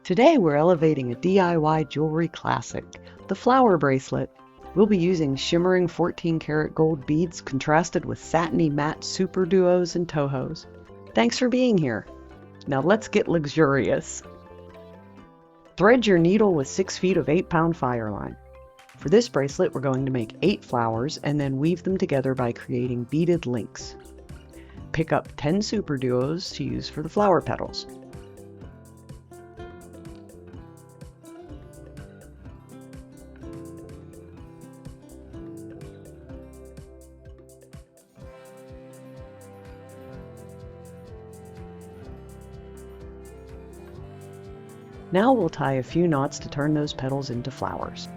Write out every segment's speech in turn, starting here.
Today we're elevating a DIY jewelry classic, the flower bracelet. We'll be using shimmering 14-karat gold beads contrasted with satiny matte SuperDuos and Tohos. Thanks for being here. Now let's get luxurious. Thread your needle with 6 feet of 8-pound fire line. For this bracelet, we're going to make 8 flowers and then weave them together by creating beaded links. Pick up 10 SuperDuos to use for the flower petals. Now we'll tie a few knots to turn those petals into flowers.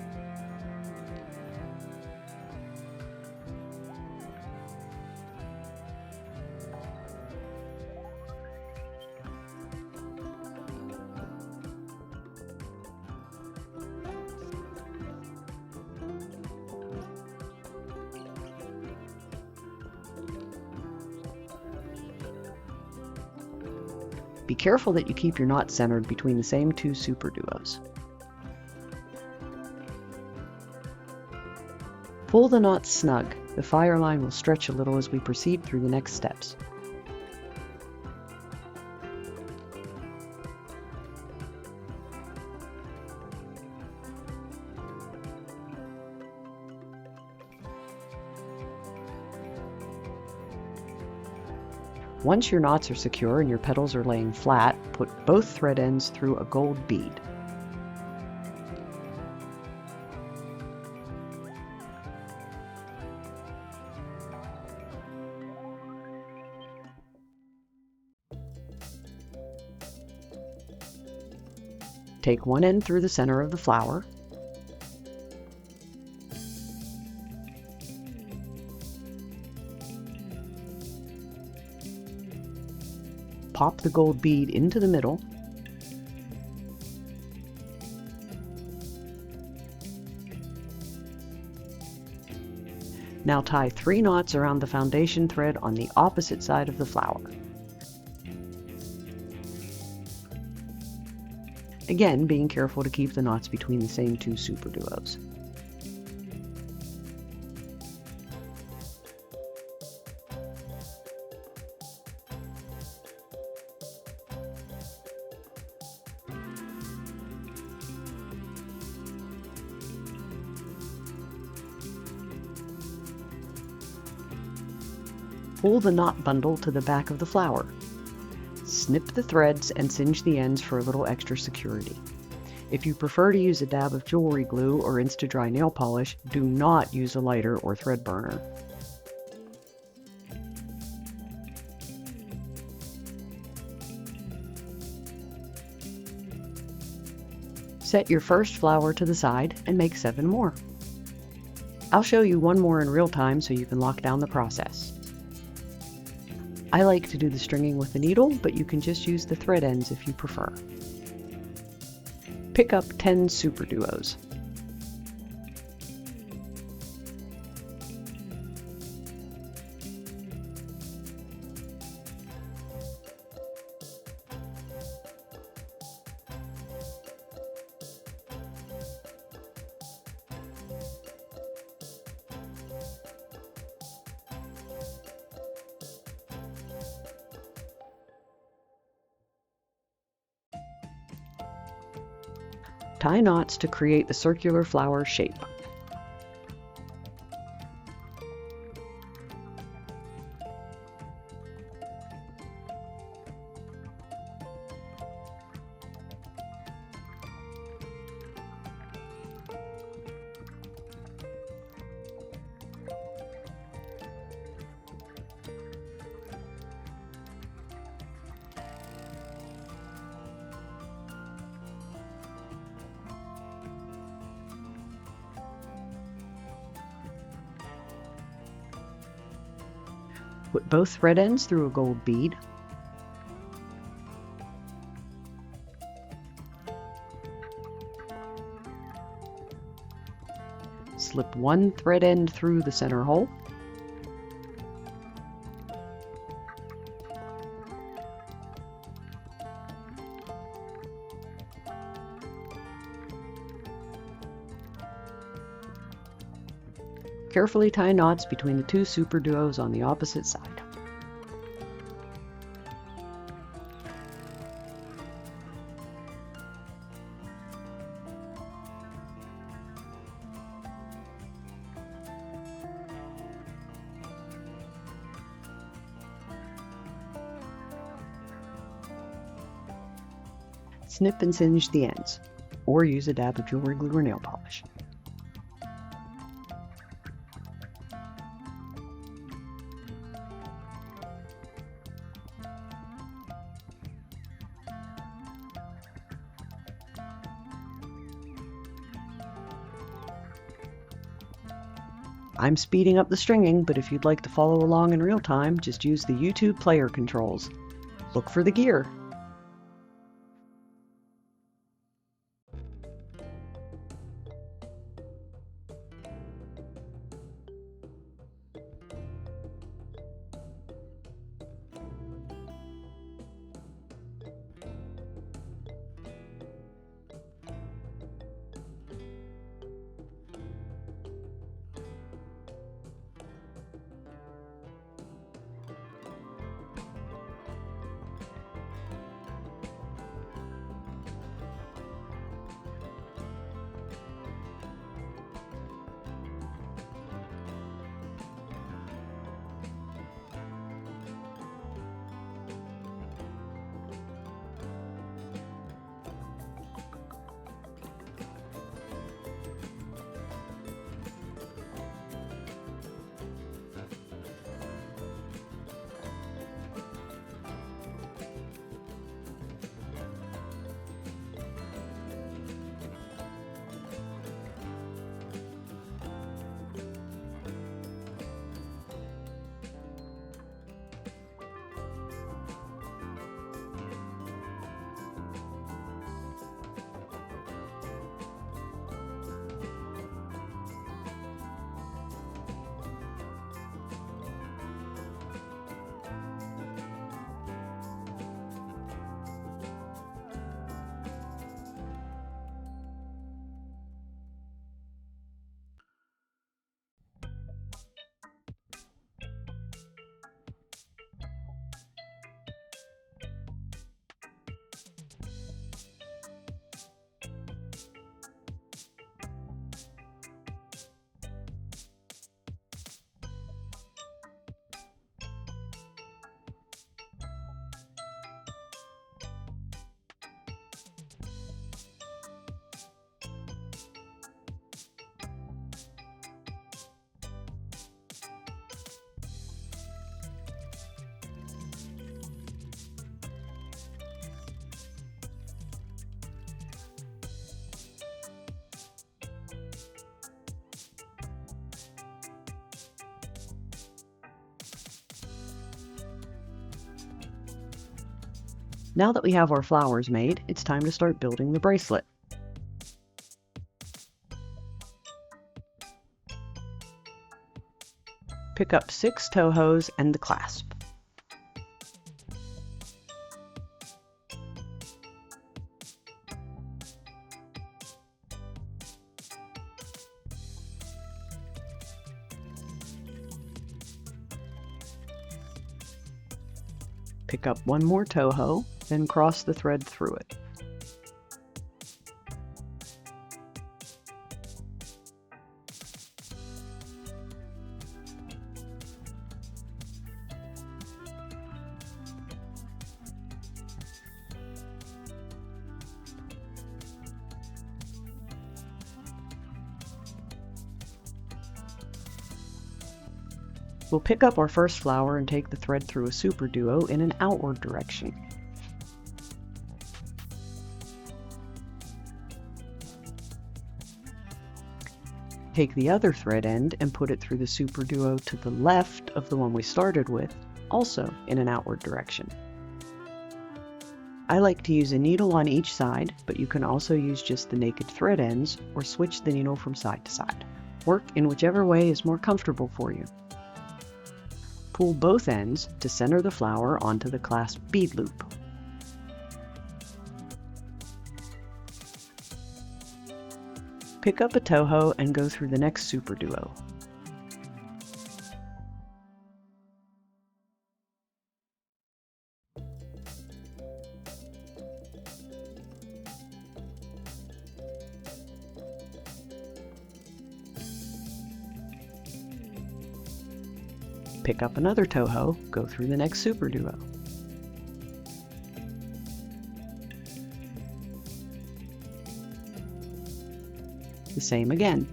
Be careful that you keep your knot centered between the same 2 SuperDuos. Pull the knots snug. The fire line will stretch a little as we proceed through the next steps. Once your knots are secure and your petals are laying flat, put both thread ends through a gold bead. Take one end through the center of the flower. Pop the gold bead into the middle. Now tie 3 knots around the foundation thread on the opposite side of the flower. Again, being careful to keep the knots between the same 2 SuperDuos. Pull the knot bundle to the back of the flower. Snip the threads and singe the ends for a little extra security. If you prefer to use a dab of jewelry glue or Insta-Dry nail polish, do not use a lighter or thread burner. Set your first flower to the side and make 7 more. I'll show you one more in real time so you can lock down the process. I like to do the stringing with the needle, but you can just use the thread ends if you prefer. Pick up 10 SuperDuos. Tie knots to create the circular flower shape. Put both thread ends through a gold bead. Slip one thread end through the center hole. Carefully tie knots between the two SuperDuos on the opposite side. Snip and singe the ends, or use a dab of jewelry glue or nail polish. I'm speeding up the stringing, but if you'd like to follow along in real time, just use the YouTube player controls. Look for the gear. Now that we have our flowers made, it's time to start building the bracelet. Pick up 6 Tohos and the clasp. Pick up 1 more Toho, then cross the thread through it. We'll pick up our first flower and take the thread through a SuperDuo in an outward direction. Take the other thread end and put it through the SuperDuo to the left of the one we started with, also in an outward direction. I like to use a needle on each side, but you can also use just the naked thread ends or switch the needle from side to side. Work in whichever way is more comfortable for you. Pull both ends to center the flower onto the clasp bead loop. Pick up a Toho and go through the next SuperDuo. Pick up another Toho, go through the next SuperDuo. The same again.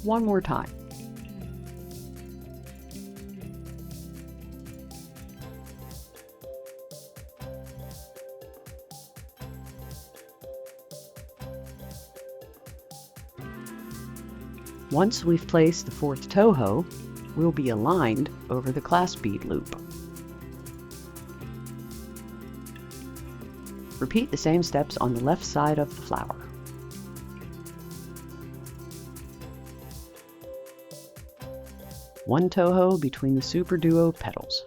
One more time. Once we've placed the fourth Toho, we'll be aligned over the clasp bead loop. Repeat the same steps on the left side of the flower. One Toho between the SuperDuo petals.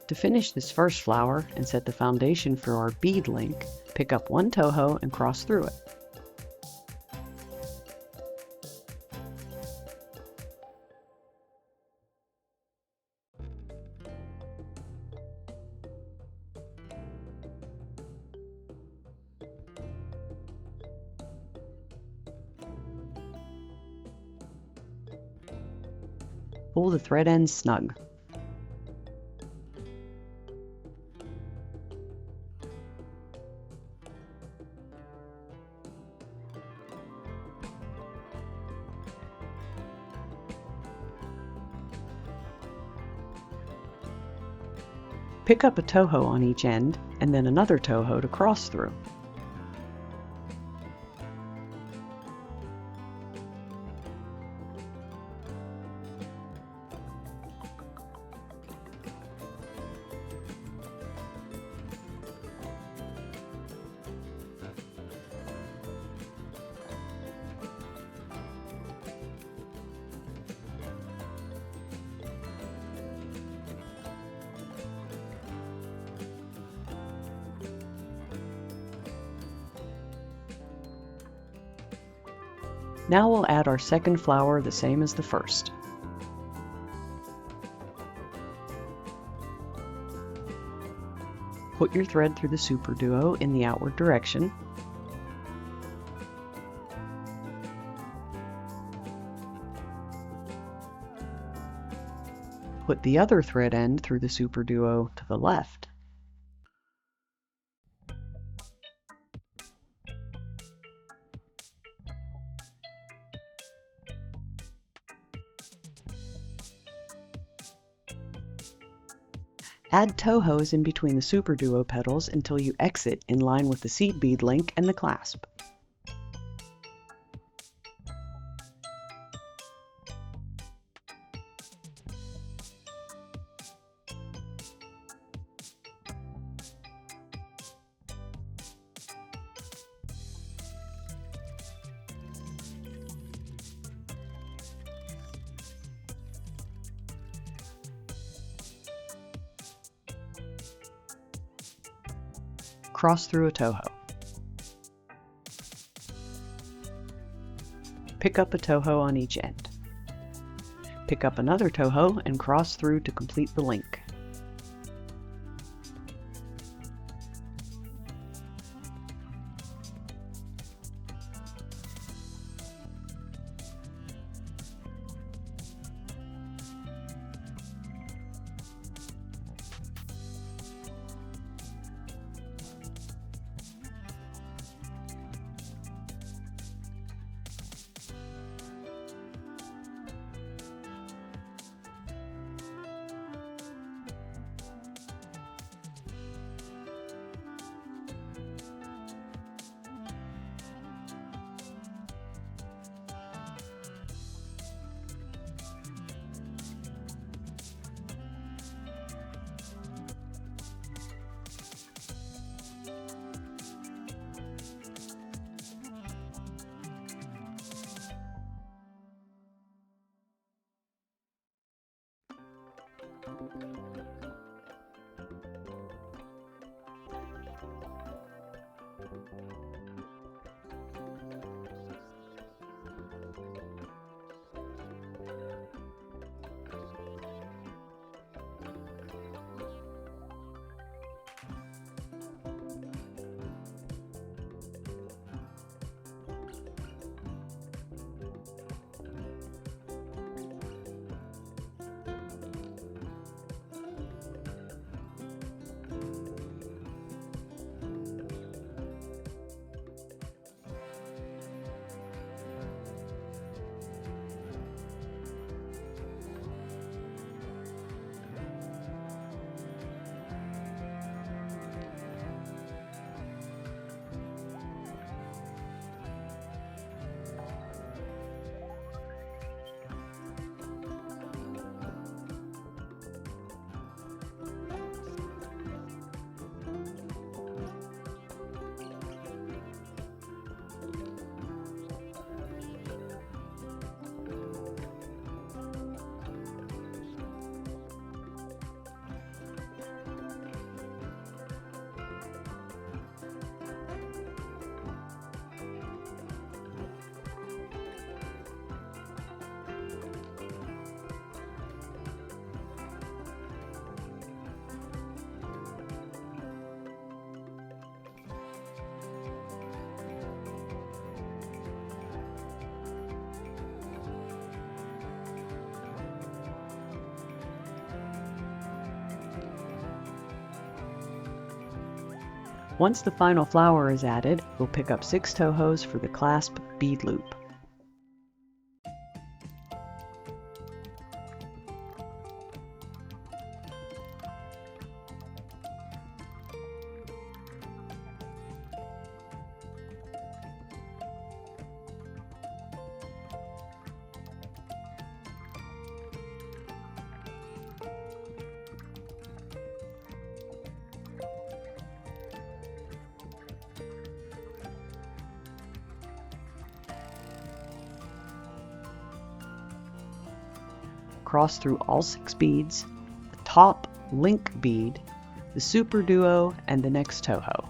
To finish this first flower and set the foundation for our bead link, pick up one Toho and cross through it. Pull the thread ends snug. Pick up a Toho on each end, and then another Toho to cross through. Now we'll add our second flower the same as the first. Put your thread through the SuperDuo in the outward direction. Put the other thread end through the SuperDuo to the left. Add Tohos in between the SuperDuo petals until you exit in line with the seed bead link and the clasp. Cross through a Toho. Pick up a Toho on each end. Pick up another Toho and cross through to complete the link. Once the final flower is added, we'll pick up 6 Tohos for the clasp bead loop. Cross through all 6 beads, the top link bead, the SuperDuo, and the next Toho.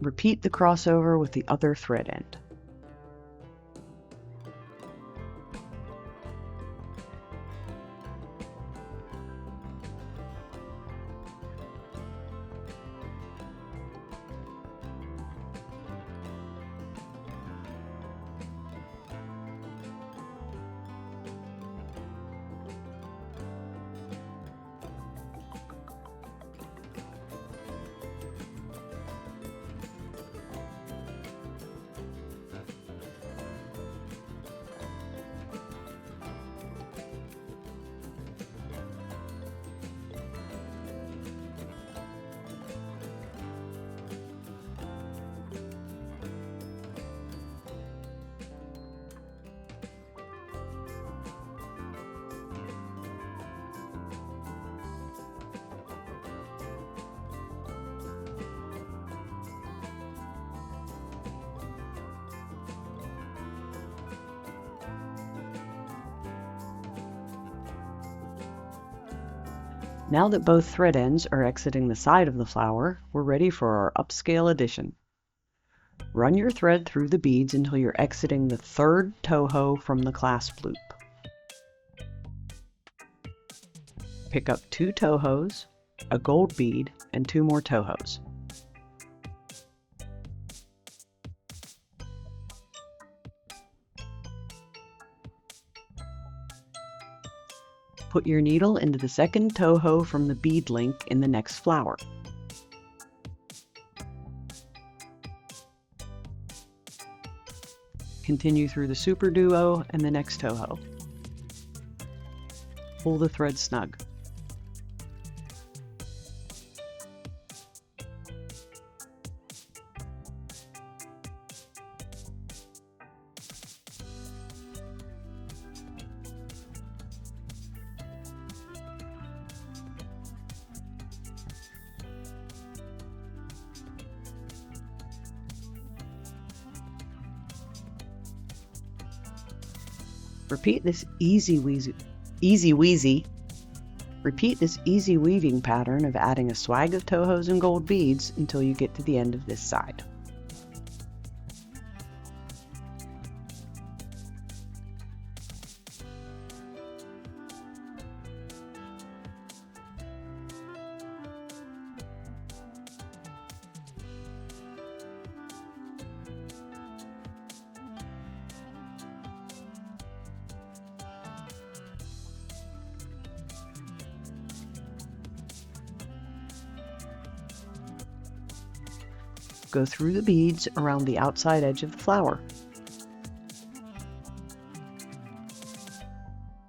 Repeat the crossover with the other thread end. Now that both thread ends are exiting the side of the flower, we're ready for our upscale addition. Run your thread through the beads until you're exiting the third toho from the clasp loop. Pick up 2 tohos, a gold bead, and 2 more tohos. Put your needle into the second toho from the bead link in the next flower. Continue through the SuperDuo and the next toho. Pull the thread snug. Repeat this easy weaving pattern of adding a swag of tohos and gold beads until you get to the end of this side. Go through the beads around the outside edge of the flower.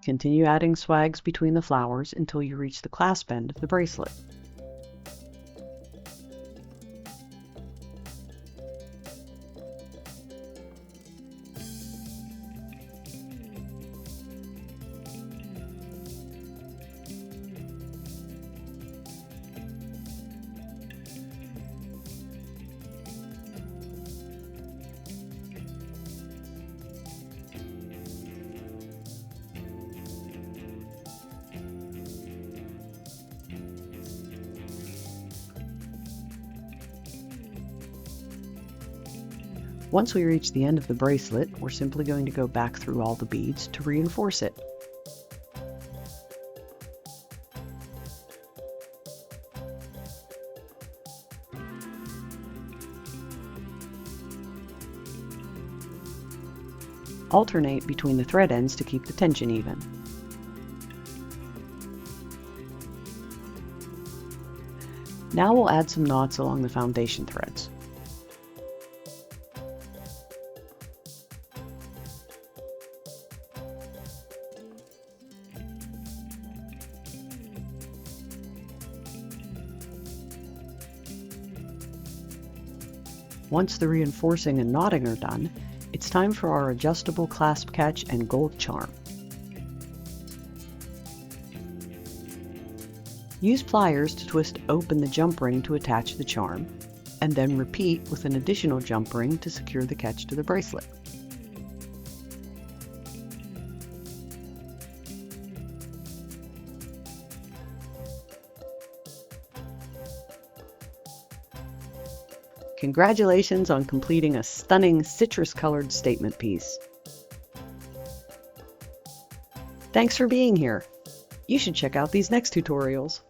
Continue adding swags between the flowers until you reach the clasp end of the bracelet. Once we reach the end of the bracelet, we're simply going to go back through all the beads to reinforce it. Alternate between the thread ends to keep the tension even. Now we'll add some knots along the foundation threads. Once the reinforcing and knotting are done, it's time for our adjustable clasp catch and gold charm. Use pliers to twist open the jump ring to attach the charm, and then repeat with an additional jump ring to secure the catch to the bracelet. Congratulations on completing a stunning citrus-colored statement piece. Thanks for being here. You should check out these next tutorials.